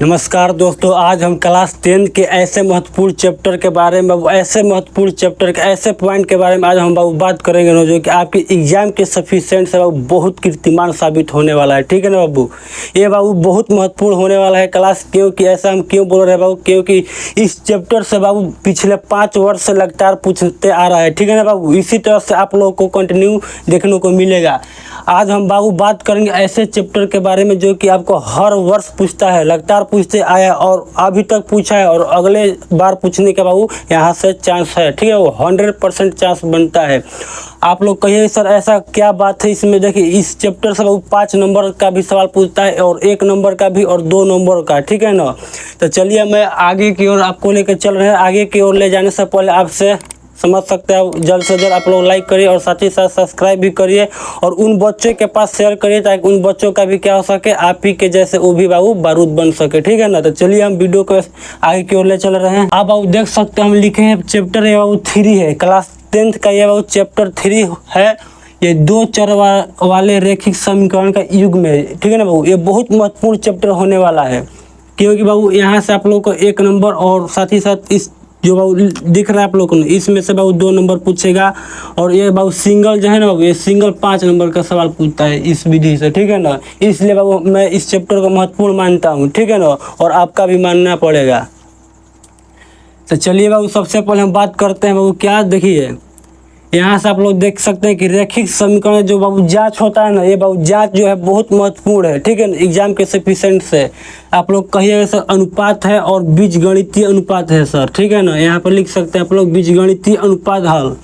नमस्कार दोस्तों, आज हम क्लास 10 के ऐसे महत्वपूर्ण चैप्टर के बारे में ऐसे पॉइंट के बारे में आज हम बाबू बात करेंगे ना, जो कि आपके एग्जाम के सफिशिएंट से बाबू बहुत कीर्तिमान साबित होने वाला है। ठीक है ना बाबू, ये बाबू बहुत महत्वपूर्ण होने वाला है क्लास। क्योंकि ऐसा हम क्यों बोल रहे हैं बाबू, क्योंकि इस चैप्टर से बाबू पिछले 5 वर्ष से लगातार पूछते आ रहा है। ठीक है ना बाबू, इसी तरह से आप लोगों को कंटिन्यू देखने को मिलेगा। आज हम बाबू बात करेंगे ऐसे चैप्टर के बारे में जो कि आपको हर वर्ष पूछता है, लगातार पूछते आया और अभी तक पूछा है और अगले बार पूछने का बाबू यहाँ से चांस है। ठीक है, वो 100% चांस बनता है। आप लोग कहिए सर ऐसा क्या बात है इसमें। देखिए, इस चैप्टर से बाबू 5 नंबर का भी सवाल पूछता है और 1 नंबर का भी और 2 नंबर का। ठीक है ना, तो चलिए मैं आगे की ओर आपको लेकर चल रहे हैं। आगे की ओर ले जाने से पहले आपसे समझ सकते हैं, जल्द से जल्द आप लोग लाइक करिए और साथ ही साथ सब्सक्राइब भी करिए और उन बच्चों के पास शेयर करिए ताकि उन बच्चों का भी क्या हो सके, आप ही के जैसे वो भी बाबू बारूद बन सके। ठीक है ना, तो चलिए हम वीडियो को आगे की ओर ले चल रहे हैं। आप बाबू देख सकते हैं हम लिखे हैं चैप्टर ये बाबू 3 है, क्लास 10 का ये बाबू चैप्टर 3 है। ये 2 चर वाले रैखिक समीकरण का युग में। ठीक है ना बाबू, ये बहुत महत्वपूर्ण चैप्टर होने वाला है क्योंकि बाबू यहाँ से आप लोग को 1 नंबर और साथ ही साथ इस जो बाबू दिख रहा है आप लोगों को, इसमें से बाबू 2 नंबर पूछेगा और ये बाबू सिंगल जो है ना बाबू, ये सिंगल 5 नंबर का सवाल पूछता है इस विधि से। ठीक है ना, इसलिए बाबू मैं इस चैप्टर को महत्वपूर्ण मानता हूँ। ठीक है ना, और आपका भी मानना पड़ेगा। तो चलिए बाबू सबसे पहले हम बात करते हैं बाबू क्या, देखिए यहाँ से आप लोग देख सकते हैं कि रैखिक समीकरण जो बाबू जांच होता है ना, ये बाबू जांच जो है बहुत महत्वपूर्ण है। ठीक है ना, एग्जाम के सफिशिएंट से आप लोग कहिएगा सर अनुपात है और बीजगणितीय अनुपात है सर। ठीक है ना, यहाँ पर लिख सकते हैं आप लोग बीजगणितीय अनुपात हल,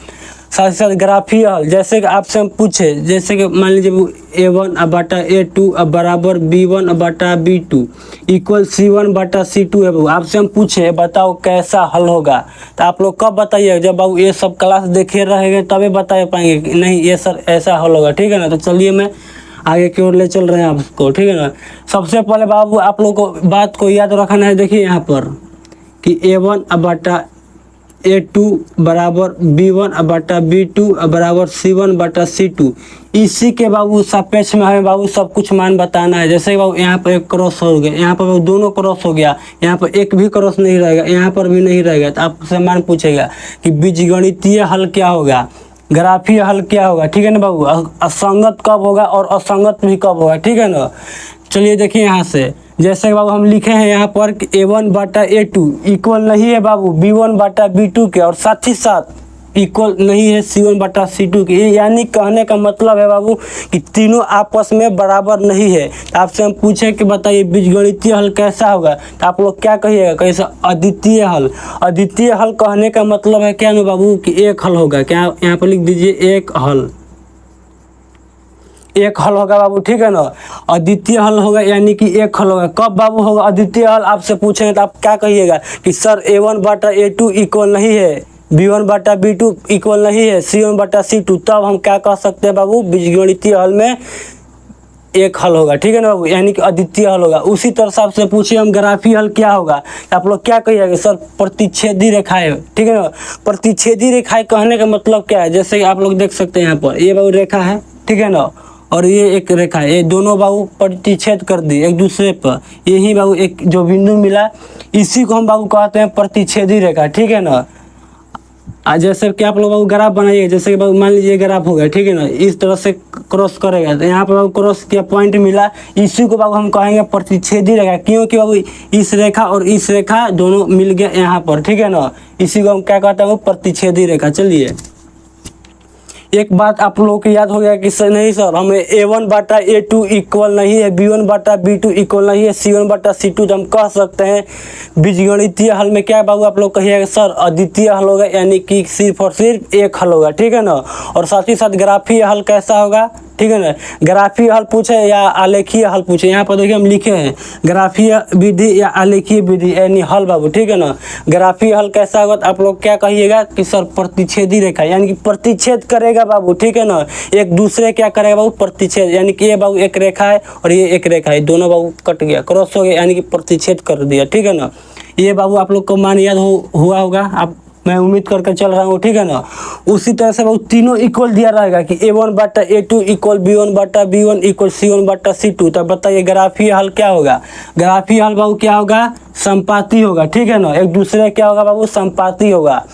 साथ ही साथ ग्राफीय हल। जैसे कि आपसे हम पूछे, जैसे कि मान लीजिए A1/A2 बराबर B1/B2 इक्वल C1/C2 है बाबू। आपसे हम पूछे बताओ कैसा हल होगा, तो आप लोग कब बताइए, जब बाबू ये सब क्लास देखे रहेंगे तभी बता पाएंगे कि नहीं ये सर ऐसा हल होगा। ठीक है ना, तो चलिए मैं आगे की ओर ले चल रहे हैं आपको। ठीक है ना, सबसे पहले बाबू आप लोग को बात को याद रखना है। देखिए यहाँ पर कि A1/A2 बराबर B1/B2 बराबर C1/C2, इसी के बाबू सापेक्ष में हमें बाबू सब कुछ मान बताना है। जैसे बाबू यहाँ पर एक क्रॉस हो गया, यहाँ पर बाबू दोनों क्रॉस हो गया, यहाँ पर एक भी क्रॉस नहीं रहेगा, यहाँ पर भी नहीं रहेगा, तो आपसे मान पूछेगा कि बीजगणितीय हल क्या होगा, ग्राफीय हल क्या होगा। ठीक है ना बाबू, असंगत कब होगा और असंगत भी कब होगा। ठीक है ना, चलिए देखिए यहाँ से जैसे बाबू हम लिखे हैं यहाँ पर कि A1/A2 इक्वल नहीं है बाबू B1/B2 के और साथ ही साथ इक्वल नहीं है C1/C2 के। यानी कहने का मतलब है बाबू कि तीनों आपस में बराबर नहीं है। तो आपसे हम पूछे कि बताइए बीजगणितीय हल कैसा होगा, तो आप लोग क्या कहिएगा, कैसा अद्वितीय हल। अद्वितीय हल कहने का मतलब है क्या ना बाबू कि एक हल होगा। क्या यहाँ पर लिख दीजिए एक हल होगा बाबू। ठीक है ना, अद्वितीय हल होगा यानी कि एक हल होगा। कब बाबू होगा अद्वितीय हल, आपसे पूछेंगे तो आप क्या कहिएगा कि सर A1/A2 इक्वल नहीं है, B1/B2 इक्वल नहीं है C1/C2, तब हम क्या कह सकते हैं बाबू बीजगणितीय हल में एक हल होगा। ठीक है ना बाबू, यानी कि अद्वितीय हल होगा। उसी तरह से आपसे पूछिए हम ग्राफीय हल क्या होगा, तो आप लोग क्या कहिएगा सर प्रतिच्छेदी रेखाएं। ठीक है ना, प्रतिच्छेदी रेखाएं कहने का मतलब क्या है, जैसे कि आप लोग देख सकते हैं यहाँ पर ये बाबू रेखा है। ठीक है ना, और ये एक रेखा है, ये दोनों बाबू प्रतिच्छेद कर दी एक दूसरे पर, यही बाबू एक जो बिंदु मिला इसी को हम बाबू कहते हैं प्रतिच्छेदी रेखा। ठीक है ना, जैसे कि आप लोग बाबू ग्राफ बनाइए, जैसे कि बाबू मान लीजिए ग्राफ हो गया। ठीक है ना, इस तरह से क्रॉस करेगा तो यहाँ पर बाबू क्रॉस किया पॉइंट मिला, इसी को बाबू हम कहेंगे प्रतिच्छेदी रेखा। क्योंकि बाबू इस रेखा और इस रेखा दोनों मिल गए यहाँ पर। ठीक है ना, इसी को हम क्या कहते हैं प्रतिच्छेदी रेखा। चलिए एक बात आप लोगों को याद हो गया कि सर नहीं सर हमें A1/A2 इक्वल नहीं है, B1/B2 इक्वल नहीं है C1/C2, तो हम कह सकते हैं बीजगणितीय हल में क्या बाबू आप लोग कहिएगा सर अद्वितीय हल होगा, यानी कि सिर्फ और सिर्फ एक हल होगा। ठीक है ना, और साथ ही साथ ग्राफीय हल कैसा होगा। ठीक है ना, ग्राफीय हल पूछे या आलेखीय हल पूछे, यहाँ पर देखिए हम लिखे हैं ग्राफीय विधि या आलेखीय विधि यानी हल बाबू। ठीक है ना, ग्राफीय हल कैसा होगा तो आप लोग क्या कहिएगा कि सर प्रतिच्छेदी रेखा, यानी कि प्रतिच्छेद करेगा बाबू। ठीक है ना, एक दूसरे क्या करेगा बाबू प्रतिच्छेद, यानी कि ये बाबू एक रेखा है और ये एक रेखा है, दोनों बाबू कट गया, क्रॉस हो गया, यानी कि प्रतिच्छेद कर दिया। ठीक है ना, ये बाबू आप लोग को मान याद हुआ होगा। आप मैं उम्मीद करके चल रहा हूँ, ठीक है ना। उसी तरह से बाबू तीनों इक्वल दिया रहेगा कि A1/A2 equal B1/B1 equal C1/C2। तब बताइए ग्राफीय हल क्या होगा। ग्राफीय हल बाबू क्या होगा, संपाती होगा, ठीक है ना। एक दूसरे क्या होगा बाबू, संपाती होगा।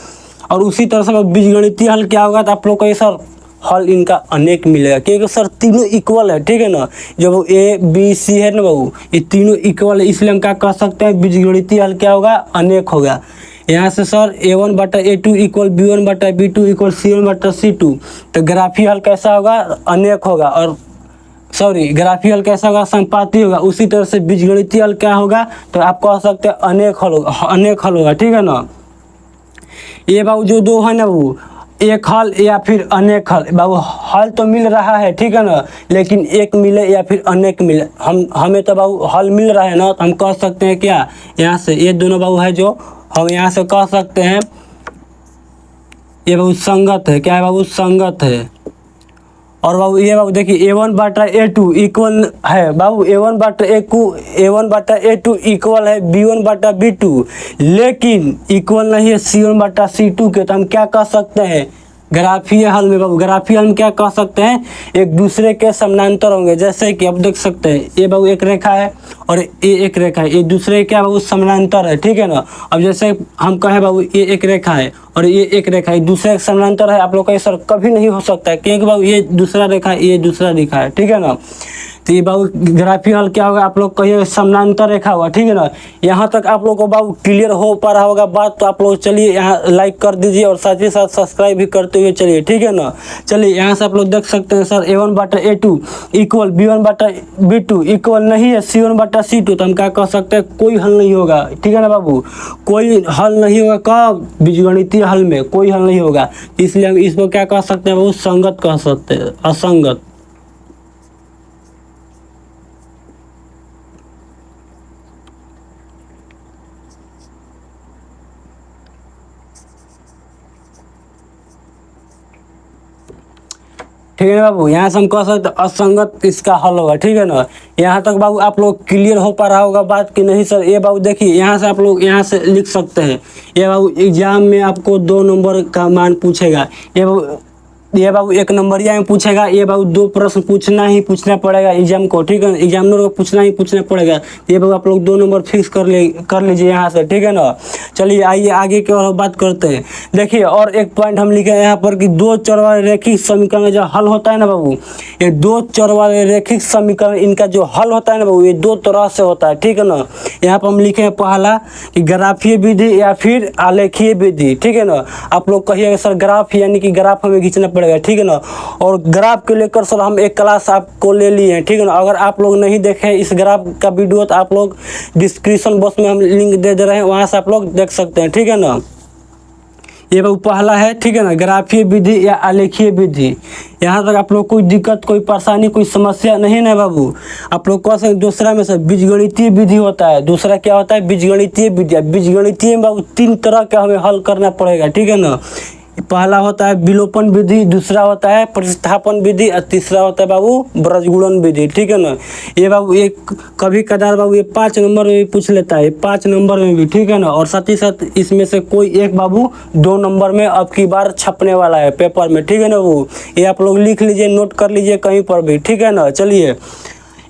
और उसी तरह से बीजगणितीय हल क्या होगा, तो आप लोग को ये सर हल इनका अनेक मिलेगा, क्योंकि सर तीनों इक्वल है, ठीक है ना। जब A B C है ना बाबू, ये तीनों इक्वल है, इसलिए हम क्या कह सकते हैं, बीजगणितीय हल क्या होगा, अनेक होगा। यहाँ से sir A1/A2 equal B1/B2 equal C1/C2। तो ग्राफीय हल कैसा होगा, अनेक होगा। और सॉरी, ग्राफीय हल कैसा होगा, संपाती होगा। उसी तरह से बीजगणितीय हल क्या होगा, तो आप कह सकते हैं अनेक हल होगा, अनेक हल होगा, ठीक है ना। ये बाबू जो दो है ना बाबू, एक हल या फिर अनेक हल, बाबू हल तो मिल रहा है, ठीक है ना, लेकिन एक मिले या फिर अनेक मिले, हमें तो बाबू हल मिल रहा है ना, तो हम कह सकते हैं क्या, यहाँ से ये दोनों बाबू है जो हम यहाँ से कह सकते हैं ये बाबू संगत है। क्या है बाबू, संगत है। और बाबू ये बाबू देखिए A1/A2 इक्वल है बाबू, A1/A2 इक्वल है B1/B2, लेकिन इक्वल नहीं है C1/C2 के। तो हम क्या कह सकते हैं ग्राफीय हल में बाबू, ग्राफीय हल में क्या कह सकते हैं, एक दूसरे के समानांतर होंगे। जैसे कि आप देख सकते हैं ये बाबू एक रेखा है और ये एक रेखा है, ये दूसरे क्या बाबू, समानांतर है, ठीक है ना। अब जैसे हम कहें बाबू ये एक रेखा है और ये एक रेखा है, दूसरे के समानांतर है, आप लोग का सर कभी नहीं हो सकता है, क्योंकि बाबू ये दूसरा रेखा है, ये दूसरा रेखा है, ठीक है ना। तो ये बाबू ग्राफीय हल क्या होगा, आप लोग कहिए समानांतर रेखा होगा, ठीक है ना। यहाँ तक आप लोग को बाबू क्लियर हो पा रहा होगा बात, तो आप लोग चलिए यहाँ लाइक कर दीजिए और साथ ही साथ सब्सक्राइब भी करते हुए चलिए, ठीक है ना। चलिए यहाँ से आप लोग देख सकते हैं sir A1/A2 equal B1/B2 equal नहीं है C1/C2। तो हम क्या कह सकते हैं, कोई हल नहीं होगा, ठीक है ना बाबू, कोई हल नहीं होगा। कब, बीजगणितीय हल में कोई हल नहीं होगा, इसलिए हम इसको क्या कह सकते हैं बाबू, संगत कह सकते हैं, असंगत। ठीक है बाबू, यहाँ से हम कह सकते असंगत इसका हल होगा, ठीक है ना। यहाँ तक बाबू आप लोग क्लियर हो पा रहा होगा बात कि नहीं सर। ये बाबू देखिए यहाँ से आप लोग यहाँ से लिख सकते हैं, ये बाबू एग्जाम में आपको 2 नंबर का मान पूछेगा। ये बाबू 1 नंबरिया में पूछेगा। ये बाबू 2 प्रश्न पूछना पड़ेगा एग्जाम को, ठीक है ना, एग्जामिनर को पूछना पड़ेगा। ये बाबू आप लोग 2 नंबर फिक्स कर लीजिए यहाँ से, ठीक है ना। चलिए आइए आगे की और बात करते हैं। देखिए और एक पॉइंट हम लिखे हैं यहाँ पर कि 2 चर वाले रैखिक समीकरण जो हल होता है ना बाबू, ये 2 चर वाले रैखिक समीकरण इनका जो हल होता है ना बाबू, ये 2 तरह से होता है, ठीक है ना। यहाँ पर हम लिखे हैं पहला कि ग्राफीय विधि या फिर आलेखीय विधि, ठीक है ना। आप लोग कहिएगा सर ग्राफ यानी कि ग्राफ हमें खींचना पड़ेगा, ठीक है ना। और ग्राफ के लेकर सर हम एक क्लास आपको ले लिए हैं, ठीक है ना। अगर आप लोग नहीं देखे इस ग्राफ का वीडियो तो आप लोग डिस्क्रिप्शन बॉक्स में हम लिंक दे रहे हैं, वहां से आप लोग देख सकते हैं, ठीक है ना। ये बाबू पहला है, ठीक है ना, ग्राफीय विधि या आलेखीय विधि। यहाँ तक आप लोग कोई दिक्कत, कोई परेशानी, कोई समस्या नहीं ना बाबू। आप लोग कह सकते दूसरा में से बीजगणितीय विधि होता है। दूसरा क्या होता है, बीजगणितीय विधि। बीजगणितीय में बाबू 3 तरह का हमें हल करना पड़ेगा, ठीक है ना। पहला होता है विलोपन विधि, दूसरा होता है प्रतिस्थापन विधि और तीसरा होता है बाबू ब्रजगुणन विधि, ठीक है ना। ये बाबू एक कभी कदार बाबू ये 5 नंबर में भी पूछ लेता है, 5 नंबर में भी, ठीक है ना। और साथ ही साथ इसमें से कोई एक बाबू 2 नंबर में अब की बार छपने वाला है पेपर में, ठीक है ना। वो ये आप लोग लिख लीजिए, नोट कर लीजिए कहीं पर भी, ठीक है ना। चलिए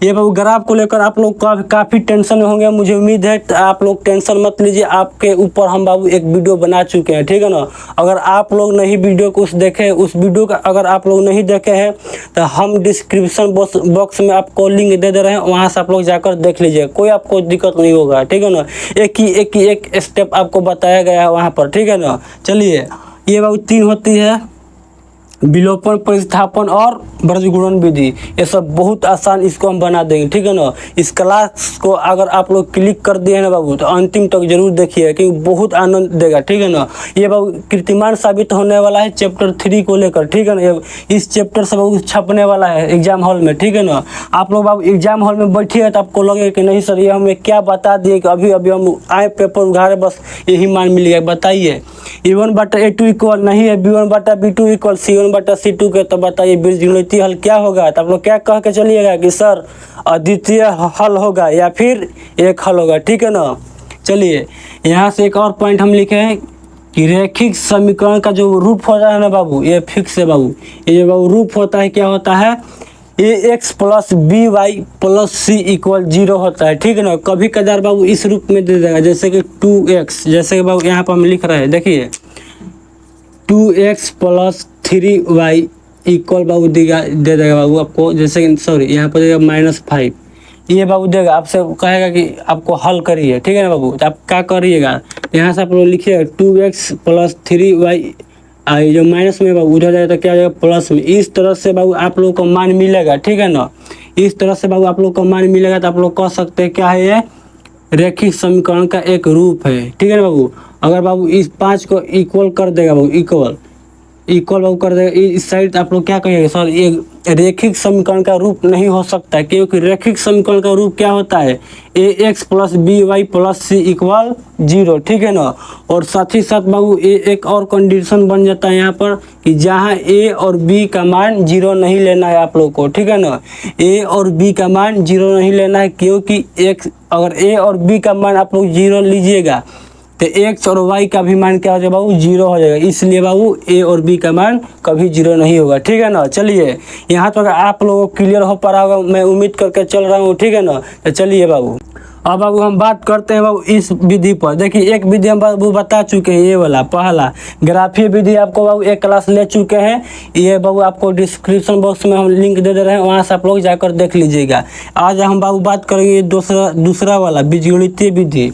ये बाबू ग्राफ को लेकर आप लोग काफ़ी टेंशन में होंगे, मुझे उम्मीद है। तो आप लोग टेंशन मत लीजिए, आपके ऊपर हम बाबू एक वीडियो बना चुके हैं, ठीक है ना। अगर आप लोग नहीं वीडियो को देखे, उस वीडियो का अगर आप लोग नहीं देखे हैं तो हम डिस्क्रिप्शन बॉक्स में आपको लिंक दे रहे हैं, वहाँ से आप लोग जाकर देख लीजिए, कोई आपको दिक्कत नहीं होगा, ठीक है ना। एक स्टेप आपको बताया गया है वहाँ पर, ठीक है ना। चलिए ये बाबू 3 होती है, विलोपन, प्रतिस्थापन और ब्रजगुणन विधि। ये सब बहुत आसान, इसको हम बना देंगे, ठीक है ना। इस क्लास को अगर आप लोग क्लिक कर दिए ना बाबू तो अंतिम तक जरूर देखिए, क्योंकि बहुत आनंद देगा, ठीक है ना। ये बाबू कीर्तिमान साबित होने वाला है चैप्टर 3 को लेकर, ठीक है ना। इस चैप्टर से बाबू छपने वाला है एग्जाम हॉल में, ठीक है ना। आप लोग बाबू एग्जाम हॉल में बैठिए तो आपको लगे कि नहीं सर ये हमें क्या बता दिए कि अभी हम आए पेपर उघारे बस यही मान मिल गया। बताइए A1/A2 इक्वल नहीं है B1/B2 इक्वल C1/C2 के, तो बताइए बीजगणितीय हल क्या होगा। तो आप लोग क्या कह के चलिएगा कि सर अद्वितीय हल होगा या फिर एक हल होगा, ठीक है ना। चलिए यहाँ से एक और पॉइंट हम लिखे हैं कि रेखिक समीकरण का जो रूप होता है ना बाबू, ये फिक्स है बाबू। ये जो बाबू रूप होता है क्या होता है, A X plus B Y plus C equal 0 होता है, ठीक है ना। कभी कदार बाबू इस रूप में दे देगा, जैसे कि 2x, जैसे कि बाबू यहाँ पर हम लिख रहे हैं, देखिए 2x प्लस 3y इक्वल बाबू दे देगा बाबू आपको, जैसे कि सॉरी यहाँ पर देगा -5, ये बाबू देगा। आपसे कहेगा कि आपको हल करिए, ठीक है ना बाबू। तो आप क्या करिएगा, यहाँ से आप लोग लिखिएगा 2x प्लस 3y, ये जो माइनस में बाबू उधर जाएगा तो क्या हो जाएगा प्लस में। इस तरह से बाबू आप लोगों को मान मिलेगा, ठीक है ना। इस तरह से बाबू आप लोग को मान मिलेगा तो आप लोग कह सकते हैं क्या है, ये रेखिक समीकरण का एक रूप है, ठीक है ना बाबू। अगर बाबू इस 5 को इक्वल कर देगा बाबू, इक्वल बाबू कर देगा इस साइड, आप लोग क्या कहिएगा, सर ये रेखिक समीकरण का रूप नहीं हो सकता है, क्योंकि रेखिक समीकरण का रूप क्या होता है, A X plus B Y plus C equal 0, ठीक है ना। और साथ ही साथ बाबू एक और कंडीशन बन जाता है यहाँ पर कि जहाँ ए और बी का मान 0 नहीं लेना है आप लोग को, ठीक है ना। ए और बी का मान 0 नहीं लेना है, क्योंकि अगर ए और बी का मान आप लोग 0 लीजिएगा तो एक्स और वाई का भी मान क्या हो जाएगा बाबू, 0 हो जाएगा। इसलिए बाबू ए और बी का मान कभी 0 नहीं होगा, ठीक है ना। चलिए यहाँ तक आप लोगों को क्लियर हो पा रहा होगा, मैं उम्मीद करके चल रहा हूँ, ठीक है ना। तो चलिए बाबू, अब बाबू हम बात करते हैं बाबू इस विधि पर। देखिए एक विधि हम बाबू बता चुके हैं, ये वाला पहला ग्राफीय विधि आपको बाबू एक क्लास ले चुके हैं। ये बाबू आपको डिस्क्रिप्शन बॉक्स में हम लिंक दे रहे हैं, वहाँ से आप लोग जाकर देख लीजिएगा। आज हम बाबू बात करेंगे दूसरा वाला बीजगणितीय विधि।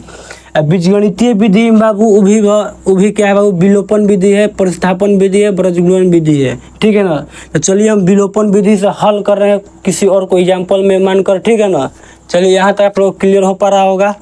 बीजगणितीय विधि बाबू उभी क्या है बाबू, विलोपन विधि है, प्रतिस्थापन विधि है, ब्रजगुणन विधि है, ठीक है ना। तो चलिए हम विलोपन विधि से हल कर रहे हैं किसी और को एग्जाम्पल में मानकर, ठीक है ना। चलिए यहाँ तक आप लोग क्लियर हो पा रहा होगा।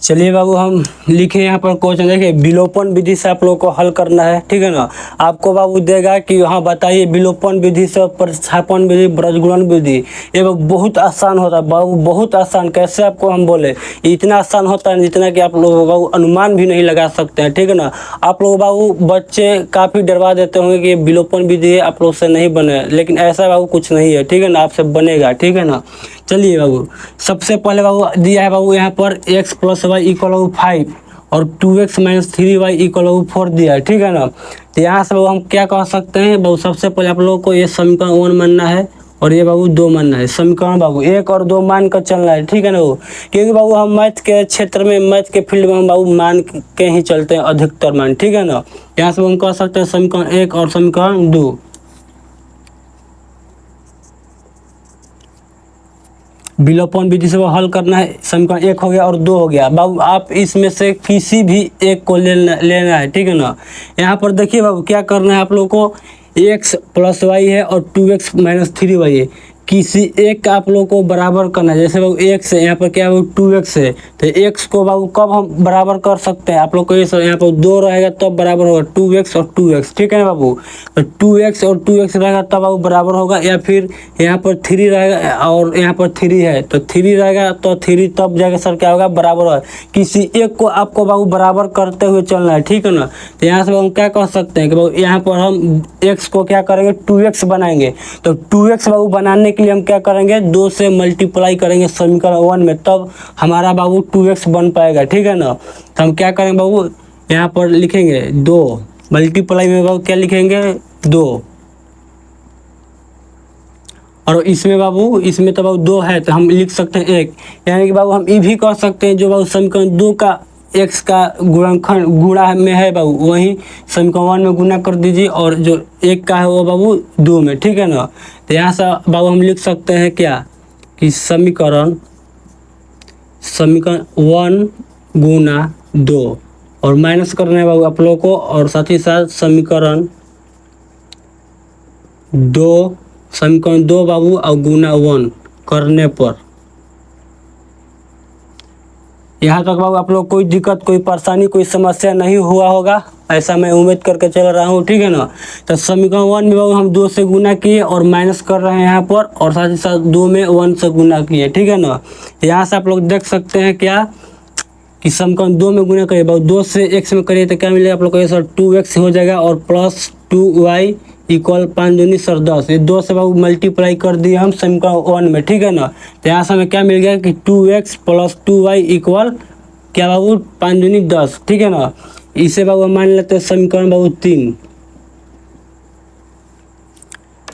चलिए बाबू हम लिखे यहाँ पर क्वेश्चन, देखिए विलोपन विधि से आप लोगों को हल करना है, ठीक है ना। आपको बाबू देगा कि हाँ बताइए विलोपन विधि से प्रतिस्थापन विधि ब्रजगुणन विधि, ये बहुत आसान होता है बाबू, बहुत आसान। कैसे आपको हम बोले, इतना आसान होता है जितना कि आप लोग बाबू अनुमान भी नहीं लगा सकते हैं, ठीक है ना। आप लोग बाबू बच्चे काफ़ी डरवा देते होंगे कि विलोपन विधि है आप लोग से नहीं बने, लेकिन ऐसा बाबू कुछ नहीं है, ठीक है ना, आपसे बनेगा, ठीक है ना। चलिए बाबू सबसे पहले बाबू दिया है बाबू यहाँ पर x प्लस वाई इक्वल 5 और 2x माइनस 3y इक्वल 4 दिया है, ठीक है ना। तो यहाँ से बाबू हम क्या कह सकते हैं बाबू, सबसे पहले आप लोगों को ये समीकरण 1 मानना है और ये बाबू 2 मानना है। समीकरण बाबू 1 और 2 मान कर चलना है, ठीक है ना बाबू, क्योंकि बाबू हम मैथ के क्षेत्र में, मैथ के फील्ड में हम बाबू मान के ही चलते हैं, अधिकतर मान, ठीक है ना। यहाँ से हम कह सकते हैं समीकरण 1 और समीकरण 2। विलोपन विधि से वो हल करना है, समीकरण 1 हो गया और 2 हो गया बाबू। आप इसमें से किसी भी एक को लेना है, ठीक है ना। यहाँ पर देखिए बाबू क्या करना है आप लोगों को, x प्लस वाई है और 2x माइनस 3y है, किसी एक का आप लोगों को बराबर करना है। जैसे बाबू x है, यहाँ पर क्या है 2x है, तो x को बाबू कब हम बराबर कर सकते हैं, आप लोग को ये सर यहाँ पर 2 रहेगा तब बराबर होगा 2x और 2x, ठीक है ना बाबू। तो 2x और 2x रहेगा तब बाबू बराबर होगा, या फिर यहाँ पर 3 रहेगा और यहाँ पर 3 है तो 3 रहेगा तो 3 तब जाकर सर क्या होगा बराबर होगा। किसी एक को आपको बाबू बराबर करते हुए चलना है, ठीक है ना। तो यहाँ से हम क्या कह सकते हैं कि बाबू यहाँ पर हम x को क्या करेंगे 2x बनाएंगे, तो 2x बाबू बनाने के लिए हम क्या करेंगे 2 से मल्टीप्लाई करेंगे समीकरण 1 में, तब हमारा बाबू 2x बन पाएगा, ठीक है ना। तो हम क्या करेंगे बाबू यहाँ पर लिखेंगे 2 मल्टीप्लाई में बाबू क्या लिखेंगे 2, और इसमें बाबू इसमें तो बाबू 2 है तो हम लिख सकते हैं 1, यानी कि बाबू हम ये भी कह सकते हैं जो बाबू समीकरण 2 का x का गुणनखंड गुणा में है बाबू वही समीकरण 1 में गुना कर दीजिए, और जो 1 का है वो बाबू 2 में, ठीक है ना। तो यहाँ से बाबू हम लिख सकते हैं क्या कि समीकरण 1 गुना 2, और माइनस करना है बाबू आप लोगों को, और साथ ही साथ समीकरण 2 बाबू और गुना 1 करने पर। यहाँ तक बाबू आप लोग कोई दिक्कत, कोई परेशानी, कोई समस्या नहीं हुआ होगा, ऐसा मैं उम्मीद करके चल रहा हूँ, ठीक है ना। तो समीकरण 1 में बाबू हम 2 से गुना किए और माइनस कर रहे हैं यहाँ पर, और साथ ही साथ 2 में 1 से गुना किए, ठीक है ना। यहाँ से आप लोग देख सकते हैं क्या कि समीकरण 2 में गुना करिए बाबू, 2 से x में करिए तो क्या मिलेगा आप लोग को, ये सर 2x हो जाएगा और प्लस 2y इक्वल 5 दूनी 10, ये 2 से बाबू मल्टीप्लाई कर दिए हम समीकरण 1 में, ठीक है ना। तो यहाँ से हमें क्या मिल गया कि 2x प्लस 2y इक्वल क्या बाबू 5 दूनी 10, ठीक है ना। इसे बाबू हम मान लेते हैं समीकरण बाबू 3,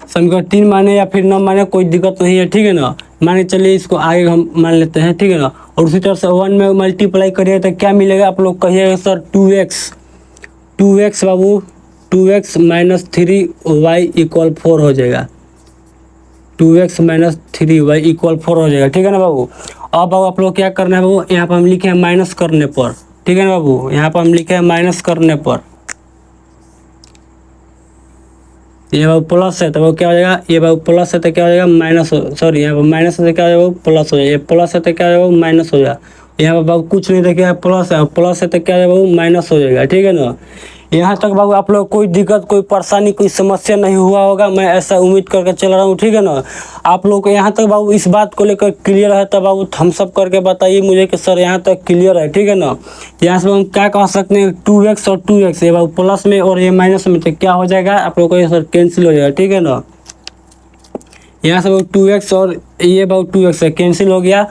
समीकरण 3 माने या फिर न माने कोई दिक्कत नहीं है, ठीक है ना। माने चलिए इसको आगे हम मान लेते हैं, ठीक है ना। और उसी तरह से 1 में मल्टीप्लाई करिए तो क्या मिलेगा, आप लोग कहिएगा सर 2x बाबू 2x माइनस 3y इक्वल 4 हो जाएगा, 2x माइनस 3y इक्वल 4 हो जाएगा, ठीक है ना बाबू। अब बाबू आप लोग क्या करना है बाबू, यहाँ पर हम लिखे हैं माइनस करने पर, ठीक है ना बाबू। यहाँ पर हम लिखे हैं माइनस करने पर, ये बाबू प्लस है तो वो क्या हो जाएगा, ये बाबू प्लस है तो क्या हो जाएगा माइनस, सॉरी यहाँ पर माइनस है तो क्या हो जाएगा प्लस हो जाएगा, ये प्लस है तो क्या हो जाएगा माइनस हो जाएगा। यहाँ पर बाबू कुछ नहीं देखिए प्लस है, प्लस है तो क्या हो जाएगा बाबू माइनस हो जाएगा, ठीक है ना। यहाँ तक बाबू आप लोग कोई दिक्कत, कोई परेशानी, कोई समस्या नहीं हुआ होगा, मैं ऐसा उम्मीद करके चल रहा हूँ, ठीक है ना। आप लोग को यहाँ तक बाबू इस बात को लेकर क्लियर है तो बाबू थम्स अप करके बताइए मुझे कि सर यहाँ तक क्लियर है, ठीक है ना। यहाँ से हम क्या कह सकते हैं 2x और 2x, ये बाबू प्लस में और ये माइनस में, तो क्या हो जाएगा आप लोग को ये सर कैंसिल हो जाएगा, ठीक है ना। यहाँ से बाबू 2x और ये बाबू 2x है कैंसिल हो गया।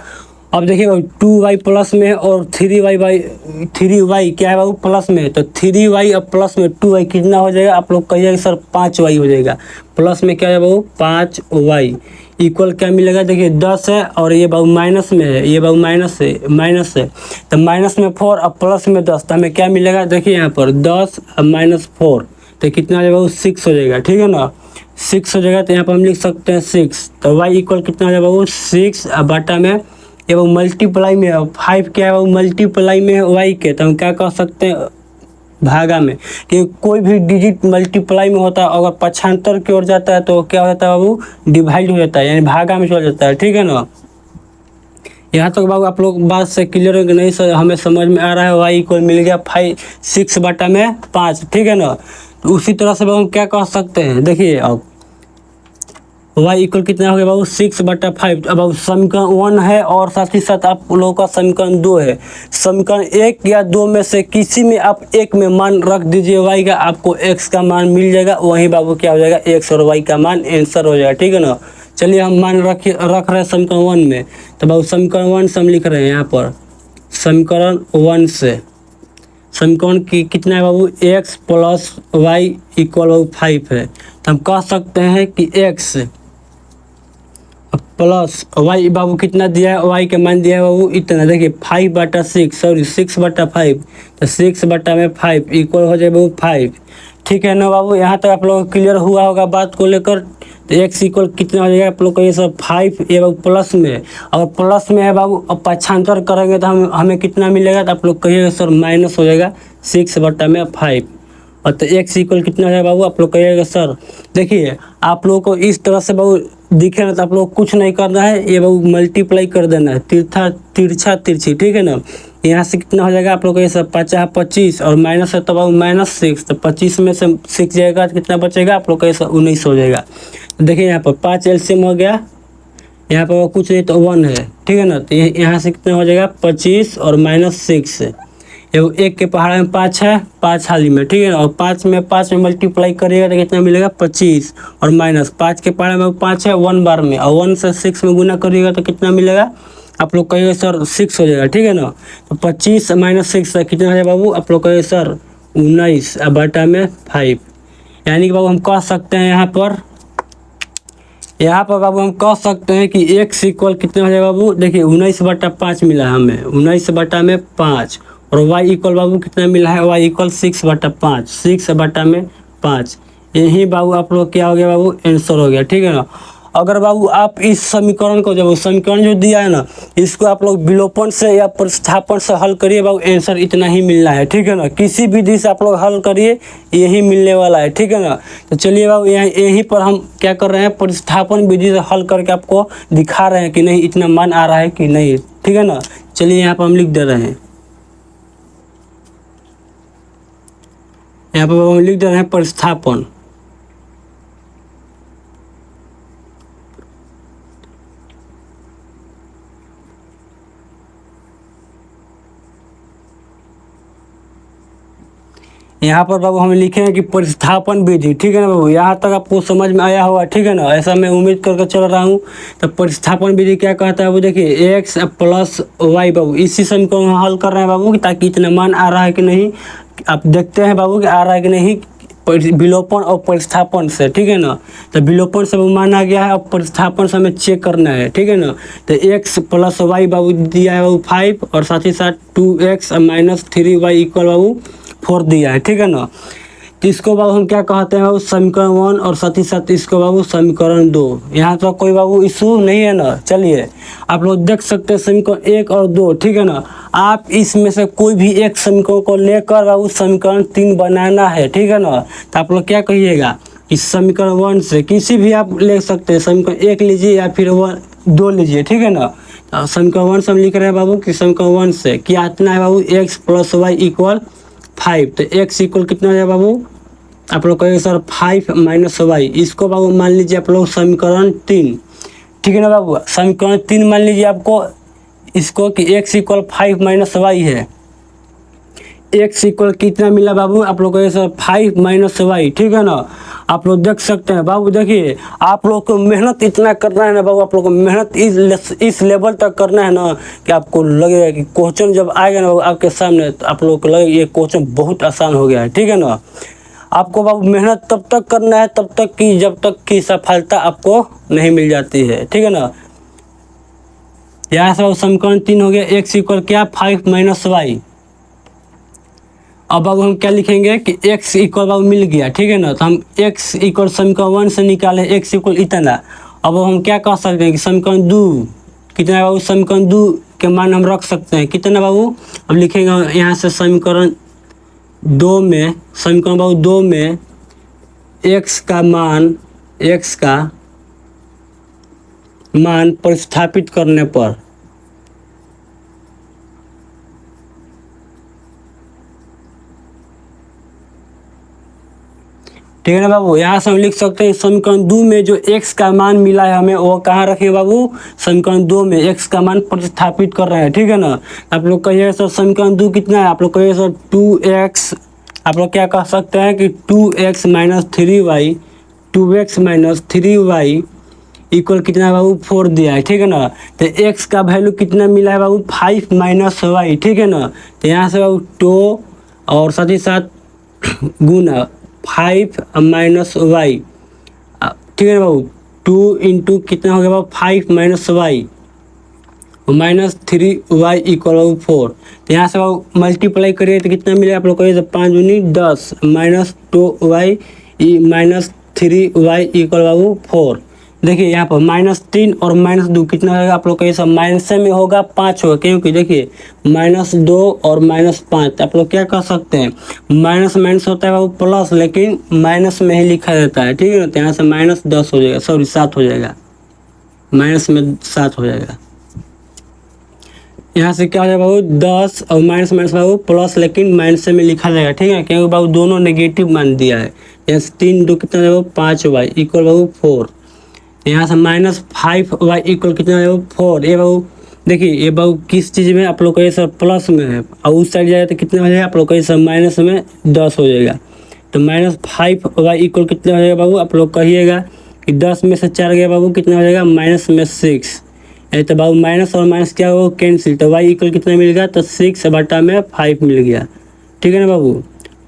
अब देखिए 2y प्लस में और 3y क्या है बाबू प्लस में, तो 3y और प्लस में 2y कितना हो जाएगा, आप लोग कहिएगा सर 5y हो जाएगा। प्लस में क्या है बाबू 5y इक्वल क्या मिलेगा, देखिए 10 है और ये बाबू माइनस में है, ये बाबू माइनस है तो माइनस में 4 और प्लस में 10, तो हमें क्या मिलेगा, देखिए यहाँ पर 10 और माइनस 4 तो कितना हो जाएगा बाबू 6 हो जाएगा, ठीक है ना। 6 हो जाएगा तो यहाँ पर हम लिख सकते हैं 6, तो y इक्वल कितना हो जाएगा बाबू 6 बाटा में ये वो मल्टीप्लाई में है 5, क्या है वो मल्टीप्लाई में है y के, तो हम क्या कह सकते हैं भागा में, कि कोई भी डिजिट मल्टीप्लाई में होता है अगर पक्षांतर की ओर जाता है तो क्या होता है बाबू डिवाइड हो जाता है, यानी भागा में चला जाता है, ठीक है ना। यहाँ तक बाबू आप लोग बात से क्लियर है कि नहीं सर, हमें समझ में आ रहा है। y इक्वल मिल गया 6 बटा में 5, ठीक है ना। तो उसी तरह से बाबू हम क्या कह सकते हैं, देखिए अब y इक्वल कितना हो गया बाबू 6 बटा 5। अब समीकरण 1 है और साथ ही साथ आप लोगों का समीकरण 2 है। समीकरण 1 या 2 में से किसी में आप एक में मान रख दीजिए y का, आपको x का मान मिल जाएगा, वहीं बाबू क्या हो जाएगा x और y का मान आंसर हो जाएगा, ठीक है ना। चलिए हम मान रख रहे हैं समीकरण 1 में, तो बाबू समीकरण 1 से हम लिख रहे हैं यहाँ पर समीकरण 1 से समीकरण की कितना है बाबू x प्लस वाई इक्वल बाबू 5 है, तो हम कह सकते हैं कि x प्लस वाई बाबू कितना दिया है, वाई के मान दिया है बाबू इतना, देखिए 5 बटा 6, सॉरी 6 बटा 5, तो 6 बटा में 5 इक्वल हो जाए बाबू 5, ठीक है ना बाबू। यहाँ तक आप लोग क्लियर हुआ होगा बात को लेकर। तो x इक्वल कितना हो जाएगा आप लोग का ये सब 5, ये बाबू प्लस में, और प्लस में है बाबू, अब पक्षांतर करेंगे तो हमें कितना मिलेगा, तो आप लोग कहिएगा सर माइनस हो जाएगा 6 बटा में 5, और तो x इक्वल कितना है बाबू, आप लोग कहिएगा सर। देखिए आप लोगों को इस तरह से बाबू दिखे ना तो आप लोग कुछ नहीं करना है, ये बाबू मल्टीप्लाई कर देना है तिरछा तिरछी, ठीक है ना। यहाँ से कितना हो जाएगा आप लोग का ये सब 25 और माइनस है तो बाबू -6, तो 25 में से 6 जाएगा तो कितना बचेगा आप लोग का ये सब 19 हो जाएगा। तो देखिए यहाँ पर 5 एलसीएम हो गया, यहाँ पर कुछ नहीं तो 1 है, ठीक है ना। तो यहाँ से कितना हो जाएगा 25 और -6, ये एक के पहाड़ में 5 है, 5 हाली में, ठीक है ना। और 5 में मल्टीप्लाई करिएगा तो कितना मिलेगा 25 और माइनस 5 के पहाड़ में 5 है 1 बार में, और 1 से 6 में गुना करिएगा तो कितना मिलेगा आप लोग कहिए सर 6 हो जाएगा, ठीक है ना। तो 25 माइनस 6 से कितना हो जाएगा बाबू आप लोग कहिए सर 19 बटा में 5, यानी कि बाबू हम कह सकते हैं यहाँ पर बाबू हम कह सकते हैं कि x इक्वल कितना हो जाएगा बाबू, देखिए 19 बटा 5 मिला है हमें, 19 बटा में 5, और y इक्वल बाबू कितना मिला है, y इक्वल 6 बटा 5, 6 बटा में 5, यही बाबू आप लोग क्या हो गया बाबू आंसर हो गया, ठीक है ना। अगर बाबू आप इस समीकरण को, जब समीकरण जो दिया है ना, इसको आप लोग विलोपन से या प्रतिस्थापन से हल करिए बाबू, आंसर इतना ही मिलना है, ठीक है ना। किसी विधि से आप लोग हल करिए यही मिलने वाला है, ठीक है ना। तो चलिए बाबू यहीं पर हम क्या कर रहे हैं, प्रतिस्थापन विधि से हल करके आपको दिखा रहे हैं कि नहीं इतना मान आ रहा है कि नहीं, ठीक है ना। चलिए यहाँ पर हम लिख दे रहे हैं, यहाँ पर हम लिख दे रहे हैं प्रतिस्थापन। यहाँ पर बाबू हम लिखेंगे कि प्रतिस्थापन विधि, ठीक है ना बाबू। यहाँ तक आपको समझ में आया होगा, ठीक है ना, ऐसा मैं उम्मीद करके चल रहा हूँ। तो प्रतिस्थापन विधि क्या कहता है वो देखिए, एक्स प्लस वाई बाबू, इसी समीकरण को हल कर रहे हैं बाबू, ताकि इतना मान आ रहा है कि नहीं, आप देखते हैं बाबू कि आ रहा है कि नहीं, विलोपन और प्रतिस्थापन से, ठीक है ना। तो विलोपन से मान आ गया है, और प्रतिस्थापन से हमें चेक करना है, ठीक है ना। तो एक्स प्लस वाई बाबू दिया है बाबू 5, और साथ ही साथ 2x माइनस 3y इक्वल बाबू 4 दिया है, ठीक है ना। तो इसको बाबू हम क्या कहते हैं बाबू, समीकरण 1, और साथ ही साथ इसको बाबू समीकरण 2। यहाँ तो कोई बाबू इशू नहीं है ना। चलिए आप लोग देख सकते हैं समीकरण 1 और 2, ठीक है ना। आप इसमें से कोई भी एक समीकरण को लेकर बाबू समीकरण 3 बनाना है, ठीक है ना। तो आप लोग क्या कहिएगा, इस समीकरण 1 से किसी भी आप ले सकते हैं, समीकरण 1 लीजिए या फिर 2 लीजिए, ठीक है ना। समीकरण 1 से हम लिख रहे हैं बाबू कि समीकरण 1 से क्या इतना है बाबू, एक्स प्लस वाई इक्वल 5। तो एक्स इक्वल कितना हो जाए बाबू, आप लोग कहेंगे सर 5 माइनस वाई, इसको बाबू मान लीजिए आप लोग समीकरण 3, ठीक है ना बाबू। समीकरण 3 मान लीजिए आपको इसको कि एक्स इक्वल 5 माइनस वाई है। एक्स इक्वल कितना मिला बाबू, आप लोग कहेंगे सर 5 माइनस वाई, ठीक है ना। आप लोग देख सकते हैं बाबू, देखिए आप लोग को मेहनत इतना करना है ना बाबू, आप लोग को मेहनत इस लेवल तक करना है ना कि आपको लगेगा कि क्वेश्चन जब आएगा ना बाबू आपके सामने, तो आप लोग को लगेगा ये क्वेश्चन बहुत आसान हो गया है, ठीक है ना। आपको बाबू मेहनत तब तक करना है, तब तक कि जब तक कि सफलता आपको नहीं मिल जाती है, ठीक है ना। यहाँ से समीकरण 3 हो गया, एक्स इक्वल क्या 5 माइनस वाई। अब हम क्या लिखेंगे कि x इक्वल बाबू मिल गया, ठीक है ना। तो हम x इक्वल समीकरण 1 से निकाले x इक्वल इतना। अब हम क्या कह सकते हैं कि समीकरण 2 कितना है बाबू, समीकरण 2 के मान हम रख सकते हैं कितना बाबू। अब लिखेंगे यहाँ से समीकरण 2 में, समीकरण बाबू 2 में x का मान प्रतिस्थापित करने पर, ठीक है ना बाबू। यहाँ से हम लिख सकते हैं समीकरण 2 में जो x का मान मिला है हमें, वो कहाँ रखे बाबू, समीकरण 2 में x का मान प्रतिस्थापित कर रहे हैं, ठीक है ना। आप लोग कहिए सर समीकरण 2 कितना है, आप लोग कहिए सर 2x, आप लोग क्या कह सकते हैं कि 2x minus 3y, 2x minus 3y equal कितना है बाबू 4 दिया है, ठीक है ना। तो x का वैल्यू कितना मिला है बाबू 5 माइनस वाई, ठीक है ना। तो यहाँ से बाबू 2 और साथ ही साथ गुना 5 माइनस वाई, ठीक है ना बाबू। 2 इंटू कितना हो गया बाबू 5 minus Y minus 3y equal बाबू 4। तो यहाँ से बाबू मल्टीप्लाई करिए तो कितना मिलेगा, आप लोग कहिए 5 दूनी 10 minus 2y minus 3y equal बाबू 4। देखिए यहाँ पर -3 और -2 कितना होगा, आप लोग कहिए सब माइनस में होगा 5 होगा, क्योंकि देखिए -2 और -5, आप लोग क्या कर सकते हैं, माइनस माइनस होता है बाबू प्लस, लेकिन माइनस में ही लिखा जाता है, ठीक है ना। तो यहाँ से -10 हो जाएगा, सॉरी 7 हो जाएगा, माइनस में 7 हो जाएगा। यहाँ से क्या हो जाएगा बाबू 10 और माइनस माइनस बाबू प्लस, लेकिन माइनस में लिखा जाएगा, ठीक है, क्योंकि बाबू दोनों नेगेटिव मान दिया है। यहाँ से 3 2 कितना बाबू 5y इक्वल बाबू 4। यहाँ से -5y इक्वल कितना है बाबू 4। ये बाबू देखिए ये बाबू किस चीज़ में, आप लोग कहिए सर प्लस में है, और उस साइड जाएगा तो कितना हो जाएगा, आप लोग कहिए सर माइनस में 10 हो जाएगा। तो -5y इक्वल कितना हो जाएगा बाबू, आप लोग कहिएगा कि 10 में से 4 गया बाबू कितना हो जाएगा माइनस में 6। तो बाबू माइनस और माइनस क्या हो कैंसिल, तो y इक्वल कितना मिल गया, तो 6 बटा में 5 मिल गया, ठीक है ना बाबू।